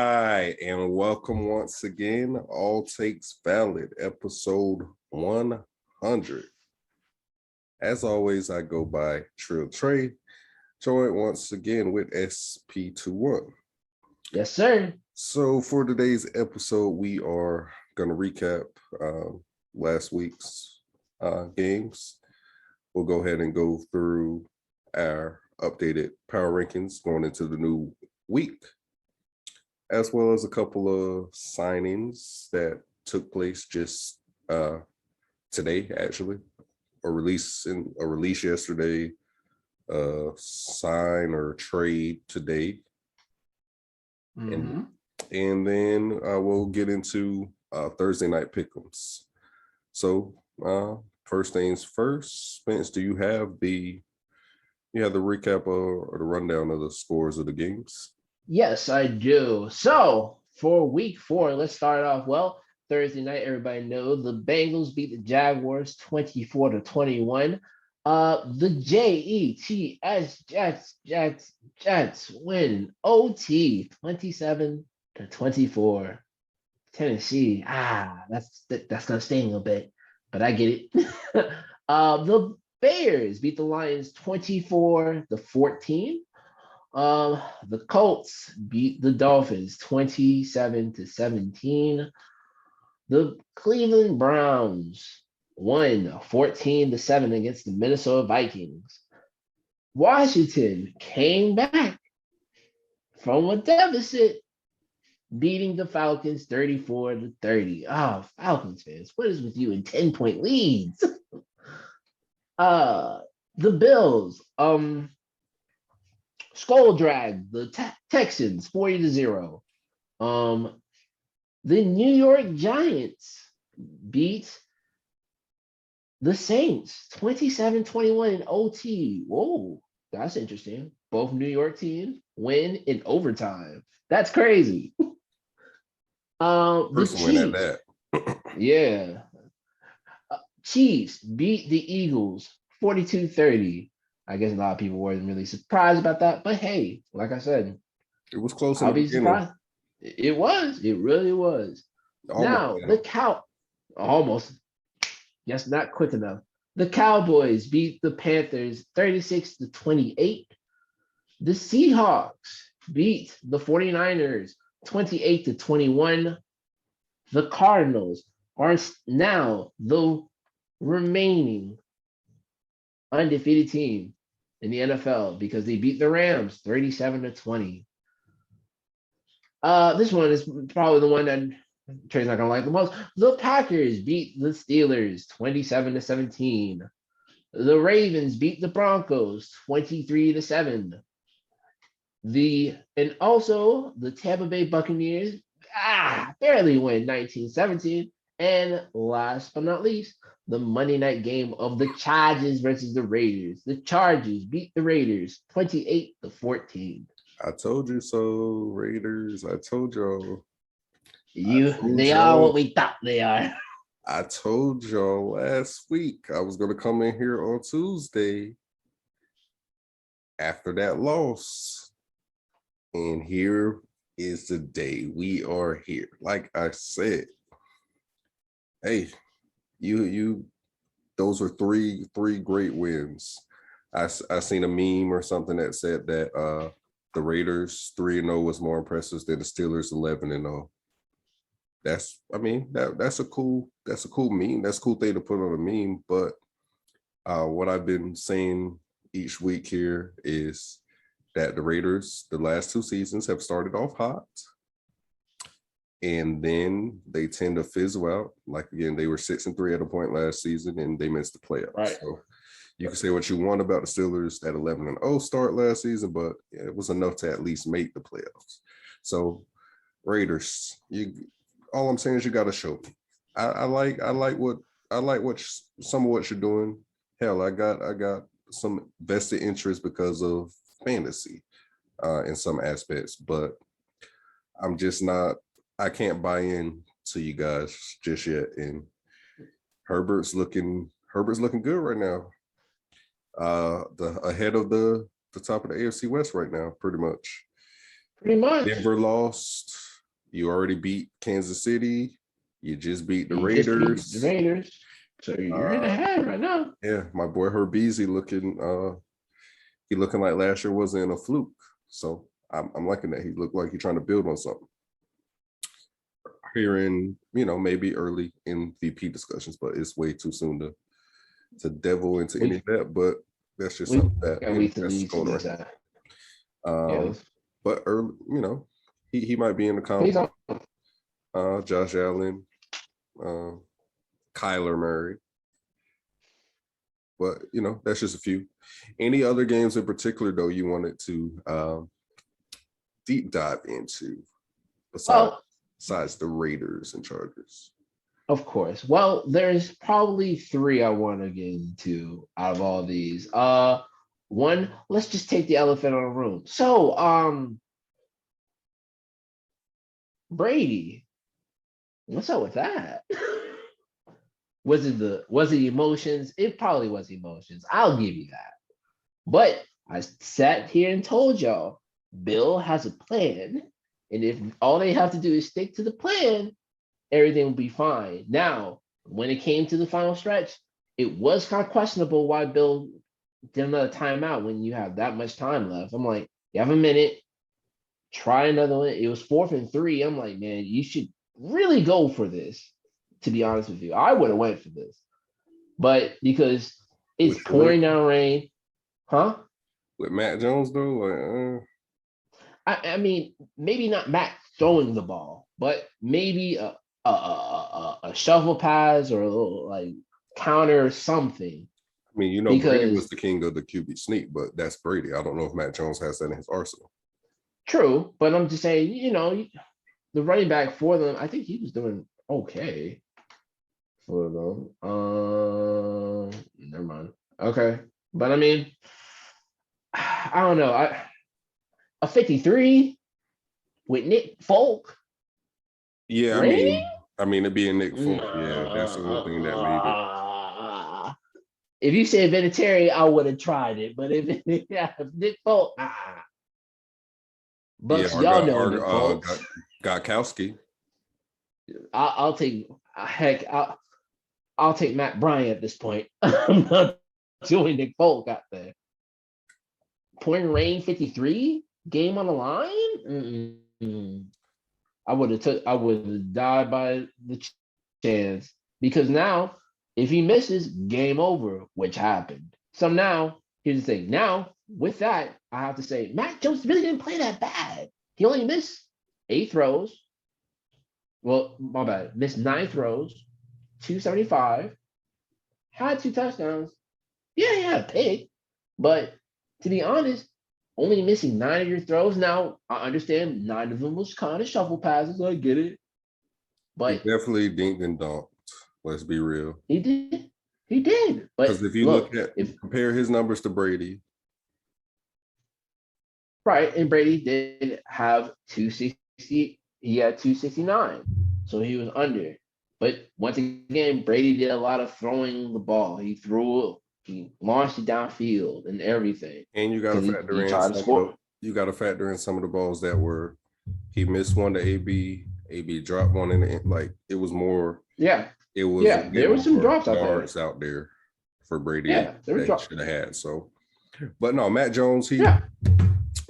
Hi, and welcome once again. All Takes Valid, episode 100. As always, I go by Trill Trayy, joined once again with SP21. Yes, sir. So for today's episode, we are going to recap last week's games. We'll go ahead and go through our updated power rankings going into the new week, as well as a couple of signings that took place just today, actually. A release yesterday, sign or trade today. Mm-hmm. And then we'll get into Thursday night pick'ems. So first things first, Spence, do you have the recap or the rundown of the scores of the games? Yes, I do. So for week 4, let's start off. Well, Thursday night, everybody knows the Bengals beat the Jaguars 24-21. The Jets win OT 27-24. Tennessee, that's gonna sting a bit, but I get it. The Bears beat the Lions 24-14. The Colts beat the Dolphins 27-17. The Cleveland Browns won 14-7 against the Minnesota Vikings. Washington came back from a deficit, beating the Falcons 34-30. Oh, Falcons fans, what is with you in 10-point leads? The Bills, skull drag the Texans 40-0. The New York Giants beat the Saints 27-21 in OT. Whoa, that's interesting. Both New York teams win in overtime. That's crazy. The First win at Chiefs, that. yeah. Chiefs beat the Eagles 42-30. I guess a lot of people weren't really surprised about that, but hey, like I said, It was close in I'll the be beginning. surprised. It was. It really was. Almost. Almost. Yes, not quick enough. The Cowboys beat the Panthers 36-28. The Seahawks beat the 49ers 28-21. The Cardinals are now the remaining undefeated team in the NFL because they beat the Rams 37-20. This one is probably the one that Trey's not gonna like the most. The Packers beat the Steelers 27-17. The Ravens beat the Broncos 23-7. Also the Tampa Bay Buccaneers barely win 19-17. And last but not least, the Monday night game of the Chargers versus the Raiders. The Chargers beat the Raiders 28-14. I told you so, Raiders. I told y'all. They are what we thought they are. I told y'all last week I was going to come in here on Tuesday after that loss. And here is the day. We are here. Like I said, hey, you those were three great wins. I seen a meme or something that said that the Raiders 3-0 was more impressive than the Steelers 11-0. That's a cool meme. That's a cool thing to put on a meme. But what I've been saying each week here is that the Raiders, the last 2 seasons, have started off hot, and then they tend to fizzle out. Like again, they were 6-3 at a point last season, and they missed the playoffs. Right. So you can say what you want about the Steelers, that 11-0 start last season, but it was enough to at least make the playoffs. So Raiders, all I'm saying is you got to show me. I like some of what you're doing. Hell, I got some vested interest because of fantasy in some aspects, but I'm just not. I can't buy in to you guys just yet. And Herbert's looking good right now. The ahead of the top of the AFC West right now, pretty much. Pretty much. Denver lost. You already beat Kansas City. You just beat the You just beat the Raiders. Raiders. So you're in the head right now. Yeah, my boy Herbeasy he looking like last year wasn't a fluke. So I'm liking that. He looked like he's trying to build on something. Here in, maybe early MVP discussions, but it's way too soon to devil into any of that. But that's just something that that's going lead on. that. But early, he might be in the convo. Josh Allen, Kyler Murray. But that's just a few. Any other games in particular though you wanted to deep dive into besides the Raiders and Chargers? Of course. Well, there's probably three I want to get into out of all these. One, let's just take the elephant in the room. So, Brady, what's up with that? Was it emotions? It probably was emotions. I'll give you that. But I sat here and told y'all, Bill has a plan, and if all they have to do is stick to the plan, everything will be fine. Now, when it came to the final stretch, it was kind of questionable why Bill did another timeout when you have that much time left. I'm like, you have a minute, try another one. It was 4th and 3. I'm like, man, you should really go for this. To be honest with you, I would have went for this, but because it's pouring down rain, huh? With Matt Jones though, I mean, maybe not Matt throwing the ball, but maybe a shovel pass or a little like counter or something. I mean, Brady was the king of the QB sneak, but that's Brady. I don't know if Matt Jones has that in his arsenal. True, but I'm just saying, the running back for them, I think he was doing okay for them. Never mind. Okay, but I mean, I don't know. A 53 with Nick Folk. Yeah, I mean, it being Nick Folk. Yeah, that's the only thing that made it. If you said Vinatieri, I would have tried it. But if Nick Folk, Bucks, y'all know Nick Folk. Gotkowski. I'll take I'll take Matt Bryant at this point. I'm not doing Nick Folk out there. Pouring rain 53, game on the line. I would have died by the chance, because now if he misses, game over, which happened. So now here's the thing. Now with that, I have to say Matt Jones really didn't play that bad. He only missed 8 throws. Well, my bad. Missed 9 throws, 275, had 2 touchdowns. Yeah, he had a pick, but to be honest, only missing 9 of your throws. Now, I understand 9 of them was kind of shuffle passes. I get it. But he definitely dinked and dunked. Let's be real. He did. He did. But because if you compare his numbers to Brady. Right, and Brady did have 260. He had 269. So he was under. But once again, Brady did a lot of throwing the ball. He launched it downfield and everything. And you got to factor in some of the balls that were he missed one to AB dropped one in the, like it was more. Yeah. It was there were some drops out there for Brady that he should have had. So, but no, Matt Jones,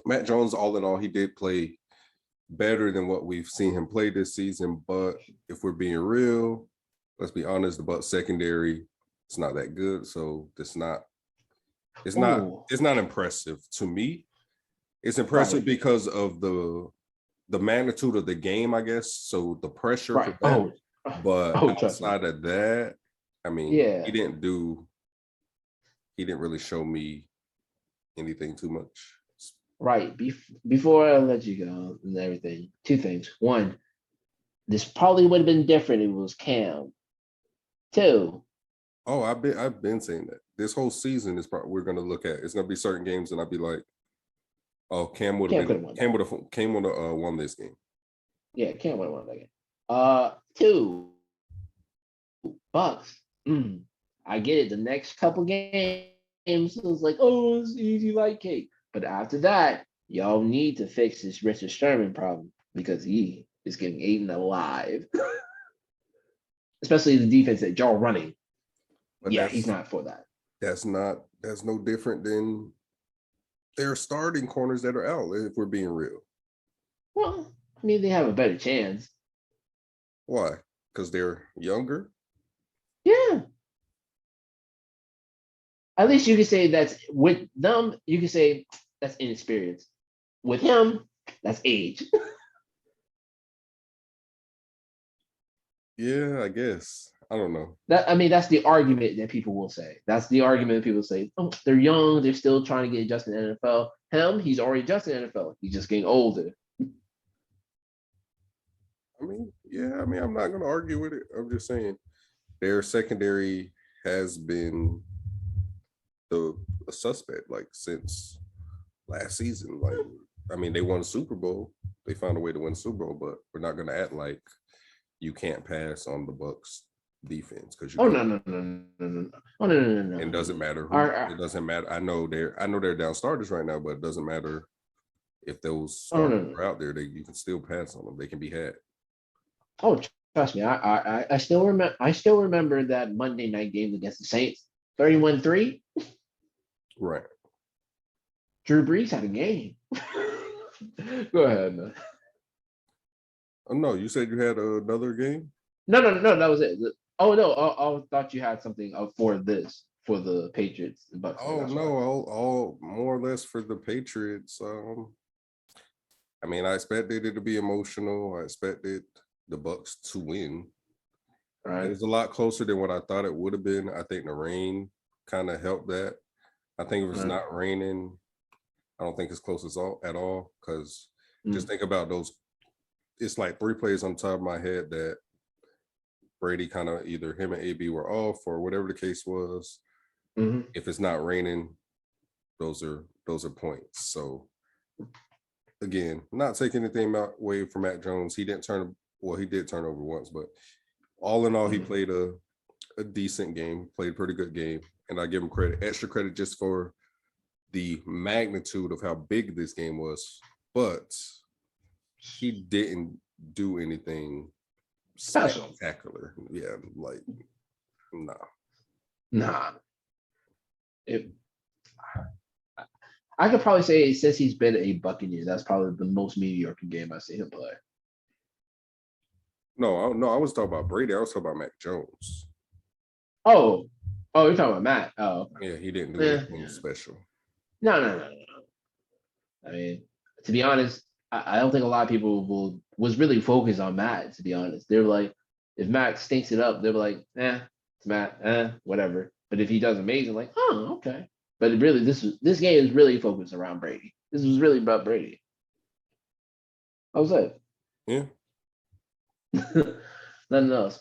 Matt Jones, all in all, he did play better than what we've seen him play this season. But if we're being real, let's be honest, the Bucs secondary, it's not that good. So it's not impressive to me. It's impressive because of the magnitude of the game, I guess. So the pressure for that. But outside of that, I mean, he didn't really show me anything too much. Right. Before I let you go and everything, 2 things. 1, this probably would have been different if it was Cam. 2. Oh, I've been saying that. This whole season is probably we're gonna look at. It's gonna be certain games, and I'll be like, "Oh, Cam would have won this game." Yeah, Cam would have won that game. 2, Bucs. I get it. The next couple games, it was like, oh, it's easy like cake. But after that, y'all need to fix this Richard Sherman problem, because he is getting eaten alive. Especially the defense that y'all running. But Yeah, he's not for that. That's no different than their starting corners that are out, if we're being real. Well, I mean, they have a better chance. Why? Because they're younger? Yeah. At least you can say that's with them, you can say that's inexperience. With him, that's age. Yeah, I guess. I don't know. That's the argument that people will say. That's the argument people say. Oh, they're young, they're still trying to get adjusted to the NFL. Him, he's already adjusted to the NFL. He's just getting older. I mean, yeah, I'm not gonna argue with it. I'm just saying their secondary has been a suspect like since last season. Like, I mean, they won a Super Bowl. They found a way to win a Super Bowl, but we're not gonna act like you can't pass on the Bucks defense because you Oh can. no. Oh no. It doesn't matter who. Our, It doesn't matter. I know they're down starters right now, but it doesn't matter if those oh starters no. are out there. You can still pass on them. They can be had. Oh, trust me. I still remember. I still remember that Monday night game against the Saints, 31-3. Right. Drew Brees had a game. Go ahead, man. Oh no, you said you had another game. No. That was it. Oh no. I thought you had something for the Patriots. The Bucks. Oh That's no, why. all more or less for the Patriots. I mean, I expected it to be emotional. I expected the Bucks to win. All It right. was a lot closer than what I thought it would have been. I think the rain kind of helped that. I think if it's Right. not raining, I don't think it's close at all. Because just think about those. It's like 3 plays on top of my head that Brady kind of either him and AB were off or whatever the case was. Mm-hmm. If it's not raining, those are points. So again, not taking anything away from Mac Jones. He did turn over once, but all in all, he played a decent game, played a pretty good game. And I give him extra credit just for the magnitude of how big this game was. But he didn't do anything Special. spectacular. Yeah, like, nah. Nah. I could probably say since he's been a Buccaneer, that's probably the most mediocre game I've seen him play. No, I was talking about Brady. I was talking about Mac Jones. Oh, you're talking about Matt. Oh, Yeah, he didn't do anything special. No. I mean, to be honest, I don't think a lot of people was really focused on Matt. To be honest, they were like, if Matt stinks it up, they were like, it's Matt, whatever. But if he does amazing, like, oh, okay. But really, this game is really focused around Brady. This was really about Brady. How was that? Yeah. Nothing else.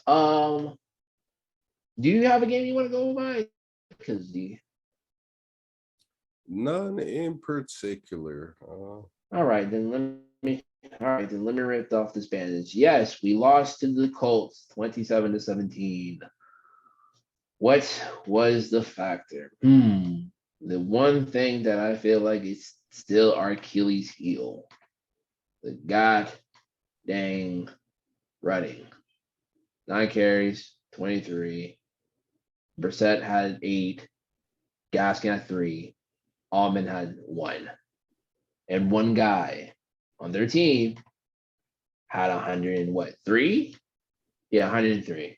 Do you have a game you want to go by? Because None in particular. all right, then let me rip off this bandage. Yes, we lost to the Colts 27-17. What was the factor? The one thing that I feel like is still our Achilles heel. The god dang running. 9 carries, 23. Brissett had 8. Gaskin had 3. Allman had 1. And one guy on their team had 103. Yeah, 103.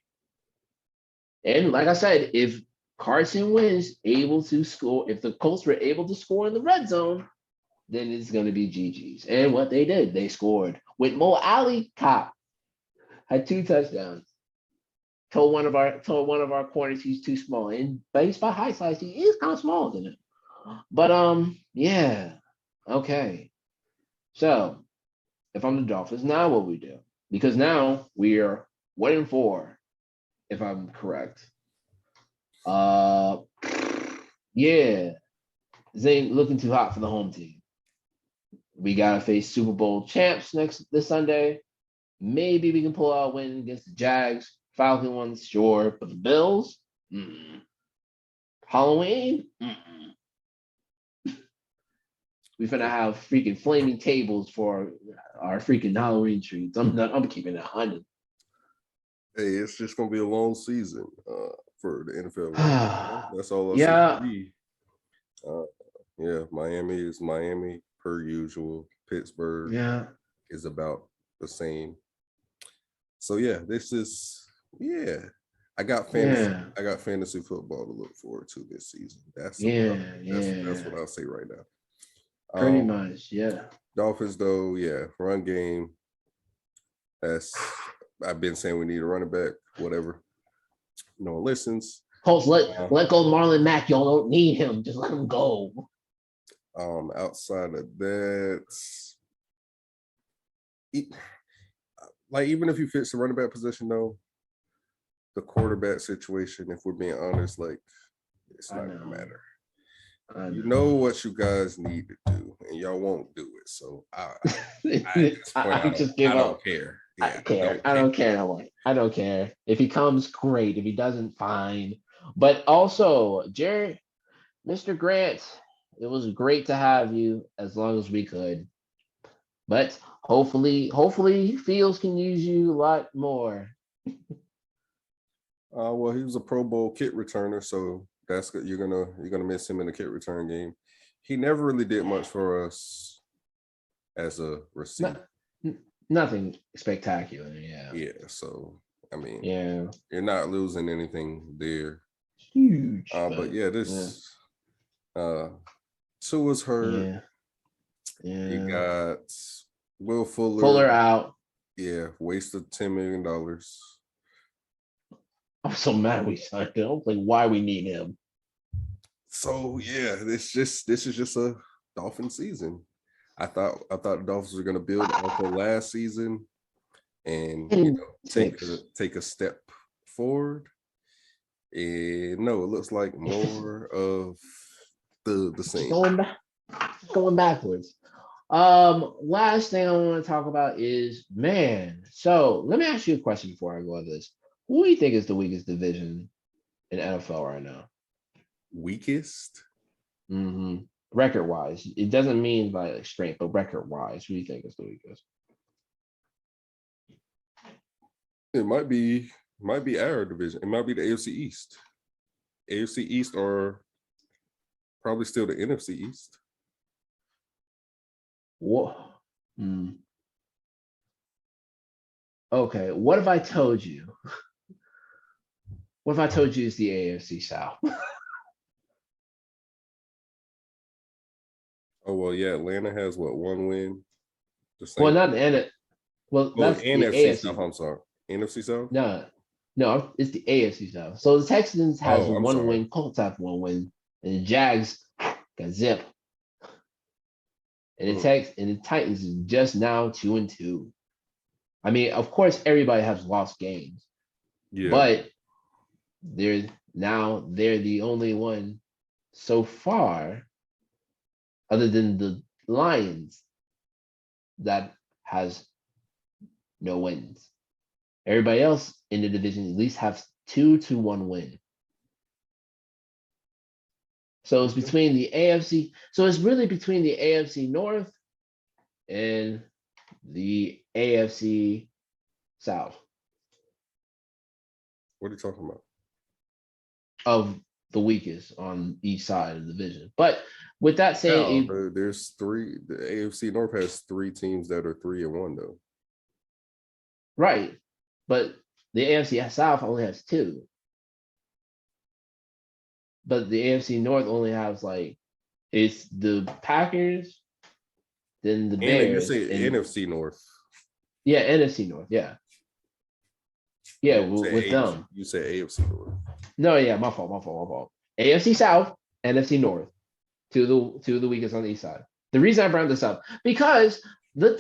And like I said, if Carson Wentz able to score, if the Colts were able to score in the red zone, then it's going to be GG's. And what they did, they scored with Mo Alley Cop had 2 touchdowns. Told one of our corners he's too small, and based by high size, he is kind of smaller than him. But yeah, okay. So if I'm the Dolphins, now what we do? Because now we are 1-4, if I'm correct. Yeah, this ain't looking too hot for the home team. We gotta face Super Bowl champs this Sunday. Maybe we can pull out a win against the Jags. Falcon ones, sure, but the Bills, Halloween. We finna have freaking flaming tables for our freaking Halloween treats. I'm keeping it 100. Hey, it's just gonna be a long season for the NFL right now. That's all I'll say. Yeah, Uh, yeah, Miami is Miami per usual. Pittsburgh yeah, is about the same. So yeah, this is yeah. I got fantasy. yeah, I got fantasy football to look forward to this season. yeah, That's yeah. what I'll say right now. Pretty Um, much, yeah. Dolphins though, yeah, run game. That's I've been saying we need a running back. Whatever. No one listens. Colts, Uh, let go Marlon Mack. Y'all don't need him. Just let him go. Outside of that, like even if you fix the running back position though, the quarterback situation, if we're being honest, like it's not gonna matter. You know what you guys need to do, and y'all won't do it. So at this point, I just give I don't up. care. I Yeah, don't care. I don't care. I don't care. If he comes, great. If he doesn't, fine. But also, Jared, Mr. Grant, it was great to have you as long as we could. But hopefully, Fields can use you a lot more. Well, he was a Pro Bowl kick returner, so that's good. You're gonna miss him in the kick return game. He never really did much for us as a receiver. Nothing spectacular. Yeah. Yeah, so I mean, Yeah. you're not losing anything there. Huge. But But yeah, yeah. this Tua's hurt. Yeah. You Yeah. got Will Fuller. Fuller out. Yeah, wasted $10 million. I'm so mad we signed him. I'm like, why we need him? So yeah, this is just a Dolphin season. I thought the Dolphins were gonna build off of last season and take a step forward. And no, it looks like more of the Just same. going backwards. Last thing I want to talk about is man. So let me ask you a question before I go on this. Who do you think is the weakest division in NFL right now? Weakest? Record wise, it doesn't mean by like strength, but record wise, who do you think is the weakest? It might be our division. It might be the AFC East. AFC East or probably still the NFC East. What? Okay, what if I told you? What if I told you it's the AFC South? Oh well, yeah. Atlanta has what, one win? The Well, same. not the N. Well, Oh, that's the NFC South. AFC. I'm sorry. NFC South. No, no, it's the AFC South. So the Texans has Oh, I'm one sorry. win, Colts have one win, and the Jags got zip. And the Titans is just now 2-2. I mean, of course, everybody has lost games, Yeah. but they're the only one so far, other than the Lions, that has no wins. Everybody else in the division at least have 2-1 win. So it's between the AFC. So it's really between the AFC North and the AFC South What are you talking about? of the weakest on each side of the division. But with that said, No, there's three. The AFC North has three teams that are 3-1 though. right. But the AFC South only has two. But the AFC North only has like it's the Packers, then the And you Bears, say and NFC North. yeah, NFC North. Yeah. Yeah, with them. You say AFC North. No, yeah, my fault. AFC South, NFC North, two of the weakest on the east side. The reason I brought this up because the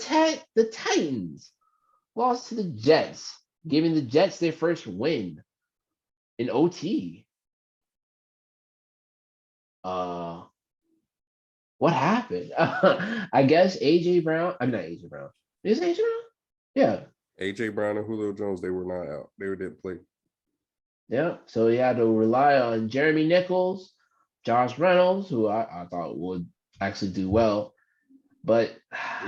Titans lost to the Jets, giving the Jets their first win in OT. What happened? I guess AJ Brown. I'm not AJ Brown. Is AJ Brown? Yeah. AJ Brown and Julio Jones, they were not out. They didn't play. Yeah. So he had to rely on Jeremy Nichols, Josh Reynolds, who I thought would actually do well, But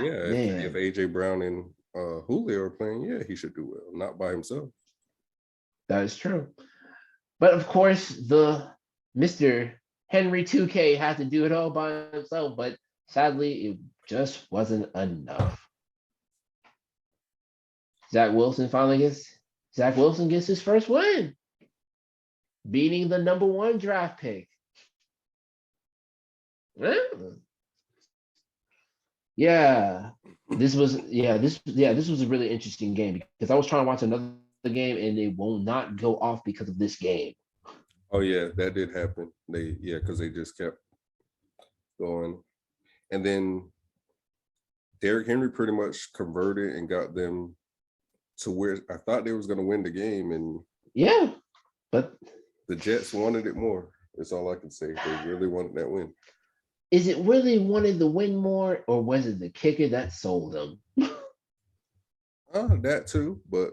Yeah, if man, AJ Brown and Julio are playing, yeah, he should do well. Not by himself. that is true. But of course, the Mr. Henry 2K had to do it all by himself, but sadly, it just wasn't enough. Zach Wilson gets his first win, beating the number one draft pick. Yeah. This was a really interesting game because I was trying to watch another game and it will not go off because of this game. Oh yeah, that did happen. Because they just kept going. And then Derrick Henry pretty much converted and got them to where I thought they was gonna win the game, and Yeah, but the Jets wanted it more. That's all I can say. They really wanted that win. is it really wanted to win more, or was it the kicker that sold them? That too, but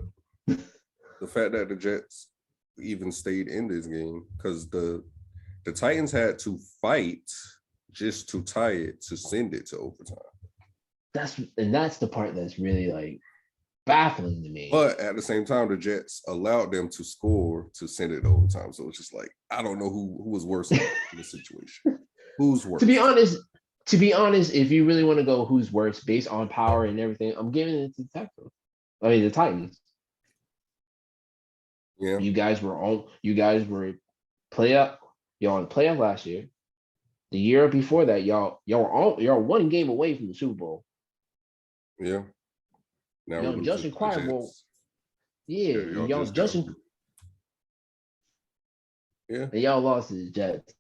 the fact that the Jets even stayed in this game, because the Titans had to fight just to tie it to send it to overtime. That's the part that's really like baffling to me. But at the same time, the Jets allowed them to score to send it to overtime. So it's just like I don't know who was worse in this situation. Who's worse? To be honest, if you really want to go who's worse based on power and everything, I'm giving it to the Titans. Yeah. You guys were playoff. Y'all in the playoff last year. The year before that, y'all were one game away from the Super Bowl. Yeah. Now we're just incredible. Yeah, y'all just yeah. And y'all lost to the Jets.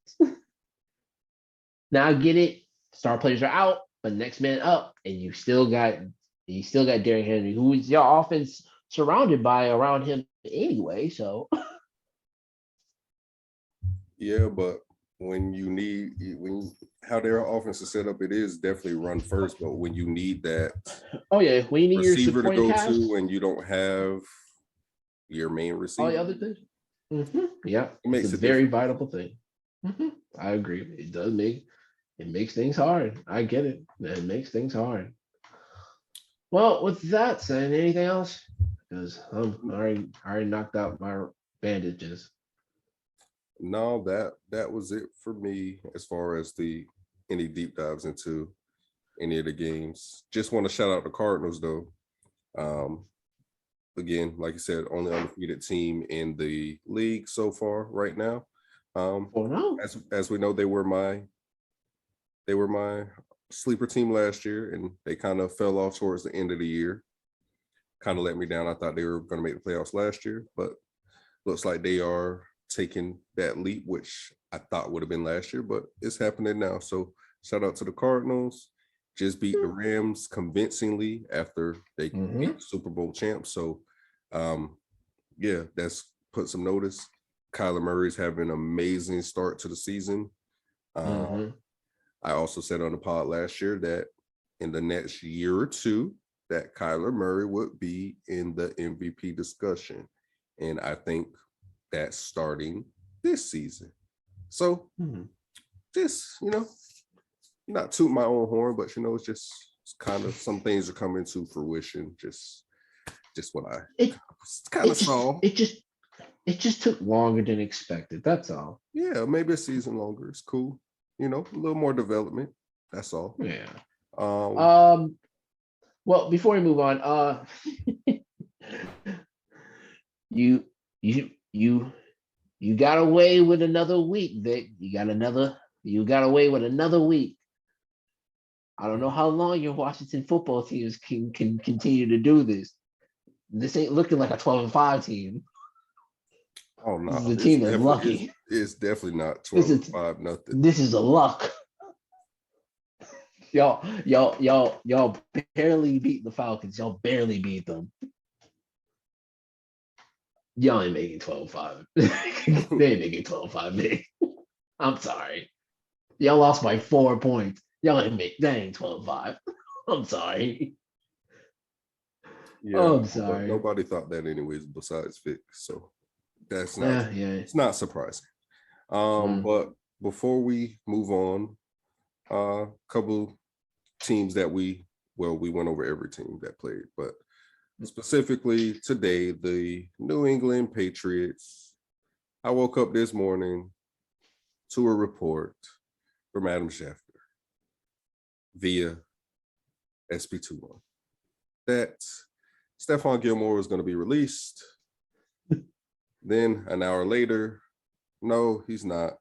Now I get it. Star players are out, but next man up, and you still got Derrick Henry, who is your offense surrounded by around him anyway. So yeah, but when how their offense is set up, it is definitely run first. But when you need that, when you need receiver your to go cast, to, and you don't have your main receiver, all the other things. Yeah, it makes it's a it very vital thing. I agree. It makes things hard. I get it. It makes things hard. Well, with that said, anything else? Because I'm already knocked out my bandages. No, that was it for me as far as any deep dives into any of the games. Just want to shout out the Cardinals though. Again, like you said, only undefeated team in the league so far right now. As we know, they were my sleeper team last year, and they kind of fell off towards the end of the year. Kind of let me down. I thought they were going to make the playoffs last year, but looks like they are taking that leap, which I thought would have been last year, but it's happening now. So shout out to the Cardinals. Just beat the Rams convincingly after they beat the Super Bowl champs. So that's put some notice. Kyler Murray's having an amazing start to the season. I also said on the pod last year that in the next year or two, that Kyler Murray would be in the MVP discussion. And I think that's starting this season. So just, not toot my own horn, but it's kind of some things are coming to fruition. Just what I kind of saw. It just took longer than expected. That's all. Yeah, maybe a season longer. It's cool. A little more development. That's all. Yeah. Well, before we move on, you got away with another week, Vic. You got away with another week. I don't know how long your Washington football teams can continue to do this. This ain't looking like a 12-5 team. Oh no, this is a team that's lucky. It's definitely not 12-5 nothing. This is a luck. Y'all barely beat the Falcons. Y'all barely beat them. Y'all ain't making 12-5. They ain't making 12-5, man. I'm sorry. Y'all lost by 4 points. Y'all ain't 12-5. I'm sorry. Yeah, I'm sorry. Nobody thought that anyways besides Vick. So that's not it's not surprising. But before we move on, couple teams that we went over every team that played, but specifically today, the New England Patriots. I woke up this morning to a report from Adam Schefter via SP21 that Stephon Gilmore was going to be released. Then an hour later, no, he's not.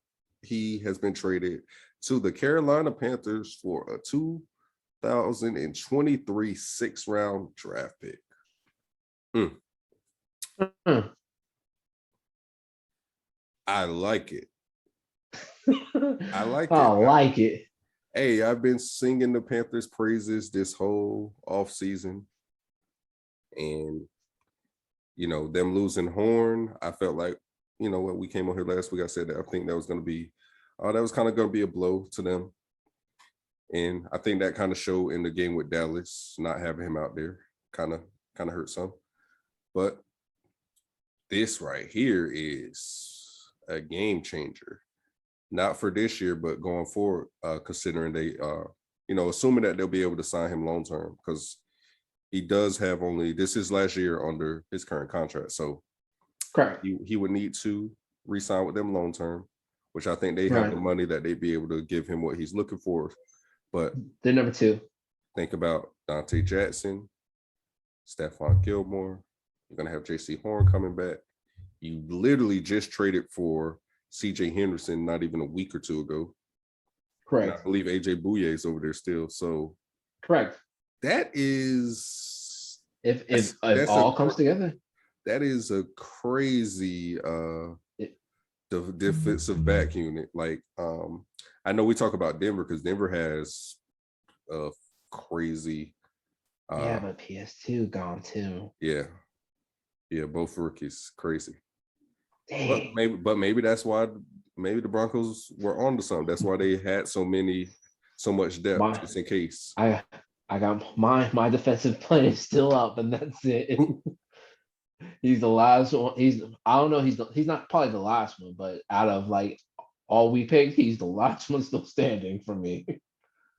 He has been traded to the Carolina Panthers for a 2023 6th-round draft pick. I like it. I like I it. like it. Hey, I've been singing the Panthers praises this whole offseason. And, them losing Horn, I felt like, when we came on here last week, I said that I think that was going to be, that was kind of going to be a blow to them. And I think that kind of showed in the game with Dallas, not having him out there kind of hurt some. But this right here is a game changer. Not for this year, but going forward, considering they, assuming that they'll be able to sign him long term, because he does have this is last year under his current contract. So correct. He would need to re-sign with them long term, which I think they have the money that they'd be able to give him what he's looking for. But they're number 2. Think about Dante Jackson, Stephon Gilmore. You're going to have JC Horn coming back. You literally just traded for CJ Henderson not even a week or two ago. Correct. And I believe AJ Bouye is over there still. So correct. That is if all comes together. That is a crazy defensive back unit. Like I know we talk about Denver because Denver has a crazy but PS2 gone too. Yeah, both rookies crazy. Dang. But maybe that's why maybe the Broncos were on to something. That's why they had so much depth, just in case. I got my defensive plan is still up, and that's it. He's the last one. I don't know. He's not probably the last one, but out of like all we picked, he's the last one still standing for me.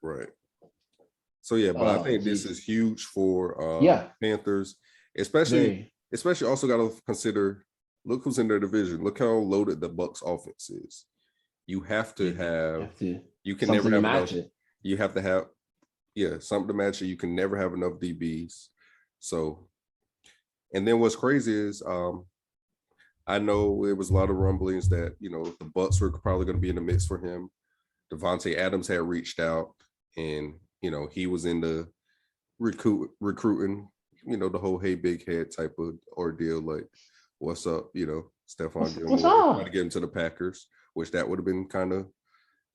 Right. So yeah, but I think this is huge for Panthers, especially also got to consider. Look who's in their division. Look how loaded the Bucs offense is. You have to have. You can never have enough. You have to have, something to match it. You can never have enough DBs. So, and then what's crazy is, I know it was a lot of rumblings that the Bucs were probably going to be in the mix for him. Devontae Adams had reached out, and he was in the recruiting. The whole hey big head type of ordeal, like. What's up, Stephon Gilmore trying to get him to the Packers, which that would have been kind of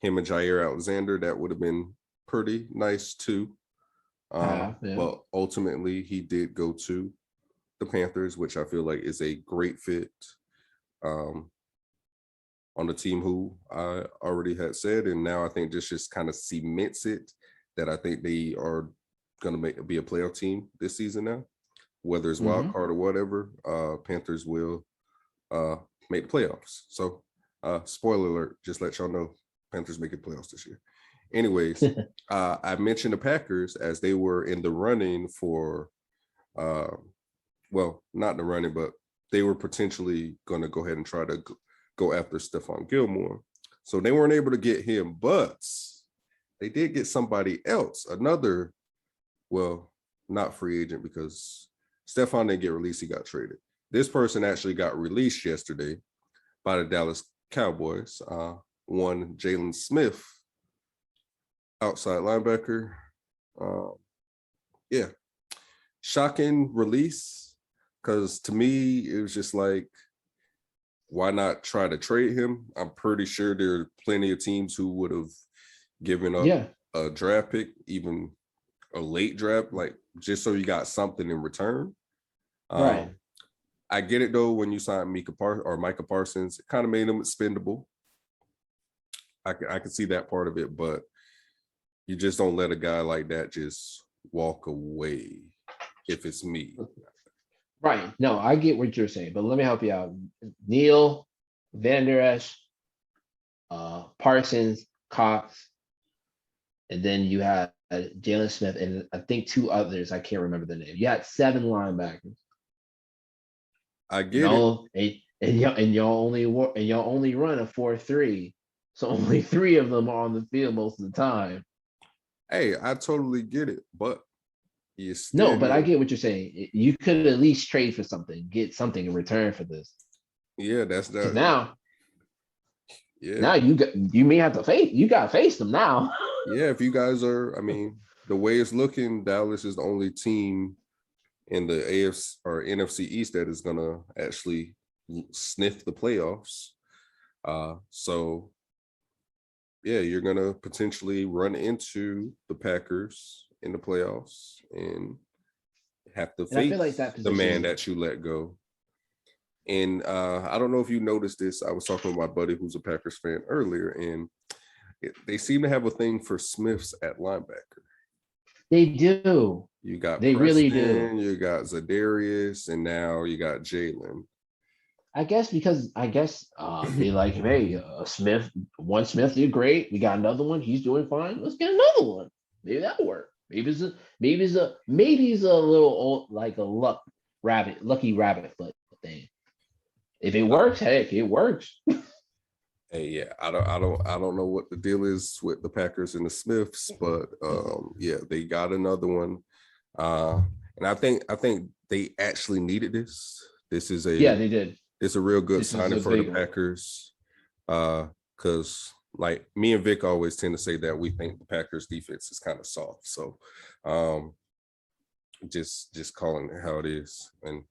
him and Jair Alexander. That would have been pretty nice too. But ultimately, he did go to the Panthers, which I feel like is a great fit on the team who I already had said. And now I think this just kind of cements it that I think they are going to be a playoff team this season now. Whether it's wild card or whatever, Panthers will make the playoffs. So, spoiler alert, just let y'all know, Panthers making playoffs this year. Anyways, I mentioned the Packers as they were in the running for, not the running, but they were potentially going to go ahead and try to go after Stephon Gilmore. So they weren't able to get him, but they did get somebody else, another, not free agent because Stephon didn't get released, he got traded. This person actually got released yesterday by the Dallas Cowboys. One Jalen Smith, outside linebacker. Shocking release, because to me, it was just like, why not try to trade him? I'm pretty sure there are plenty of teams who would have given up a draft pick, even a late draft, like just so you got something in return. Right. I get it though. When you signed Micah Parsons, it kind of made him expendable. I can see that part of it, but you just don't let a guy like that just walk away. If it's me, right? No, I get what you're saying, but let me help you out. Neil, Van Der Esch, Parsons, Cox, and then you have Jalen Smith, and I think two others. I can't remember the name. You had 7 linebackers. I get it. And y'all only run a 4-3. So only 3 of them are on the field most of the time. Hey, I totally get it, but you No, but I still, get what you're saying. You could at least trade for something, get something in return for this. yeah, that's Because that. Yeah, now you may have to face you got to face them now. yeah. If you guys are, I mean, the way it's looking, Dallas is the only team in the AFC or NFC East that is gonna actually sniff the playoffs. So yeah, you're gonna potentially run into the Packers in the playoffs and have to And I feel like face that the man position. that you let go. And I don't know if you noticed this. I was talking with my buddy who's a Packers fan earlier, and they seem to have a thing for Smiths at linebacker. They do. You got They really do. Preston, you got Zadarius, and now you got Jalen. I guess because they like, hey, Smith did great. We got another one. He's doing fine. Let's get another one. Maybe that'll work. Maybe it's a little old, like a lucky rabbit foot thing. If it works, heck, it works. Hey, yeah, I don't know what the deal is with the Packers and the Smiths, but yeah, they got another one. And I think they actually needed this. This is Yeah, they did. it's a real good This is signing a for the big one. Packers. Because like me and Vick always tend to say that we think the Packers defense is kind of soft. So just calling it how it is. And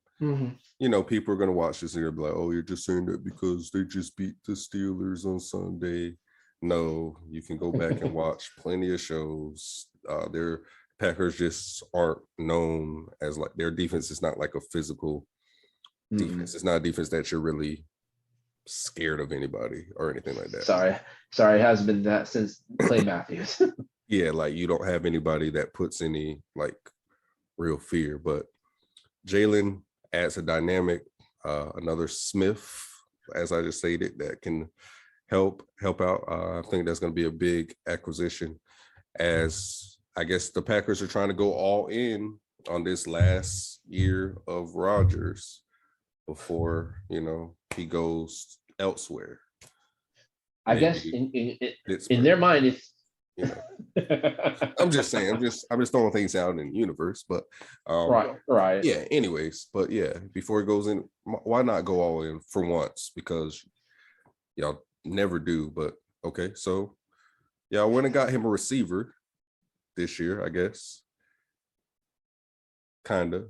people are gonna watch this and they're like, oh, you're just saying that because they just beat the Steelers on Sunday. No, you can go back and watch plenty of shows. Their Packers just aren't known as like their defense is not like a physical defense. It's not a defense that you're really scared of anybody or anything like that. Sorry, it hasn't been that since Clay Matthews. Yeah, like you don't have anybody that puts any like real fear. But Jalen adds a dynamic, another Smith, as I just stated, that can help out. I think that's going to be a big acquisition, as I guess the Packers are trying to go all in on this last year of Rodgers before he goes elsewhere. I guess Maybe in their Pittsburgh. mind, it's I'm just saying. I'm just throwing things out in the universe. But right. yeah. Anyways, but yeah, before it goes in, why not go all in for once? Because y'all never do. But okay, so y'all went and got him a receiver this year, I guess. Kinda.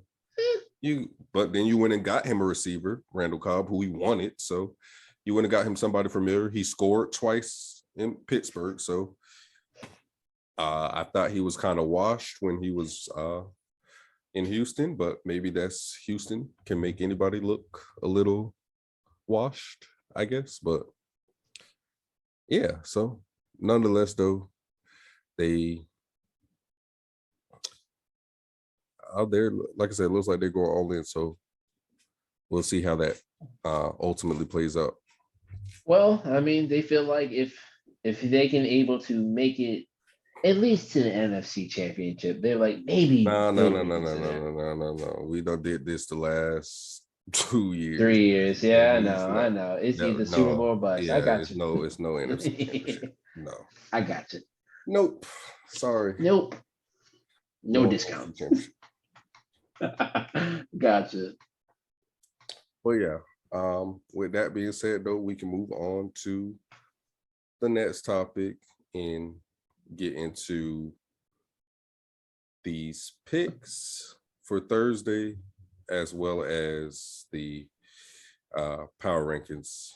But then you went and got him a receiver, Randall Cobb, who he wanted. So you went and got him somebody familiar. He scored twice in Pittsburgh. So I thought he was kind of washed when he was in Houston, but maybe that's Houston can make anybody look a little washed, I guess. But yeah, so nonetheless, though, they out there, like I said, it looks like they're going all in. So we'll see how that ultimately plays out. Well, I mean, they feel like if they can able to make it at least to the NFC Championship, they're like maybe No. they would consider We done did this the last 2 years. 3 years. At Yeah, least. I know. It's either Super No, Bowl or bust. I yeah, got it's you. no NFC championship. No. I got you. Nope. Sorry. Nope. No NFC discount. championship. Gotcha. Well, yeah. With that being said, though, we can move on to the next topic and get into these picks for Thursday, as well as the power rankings.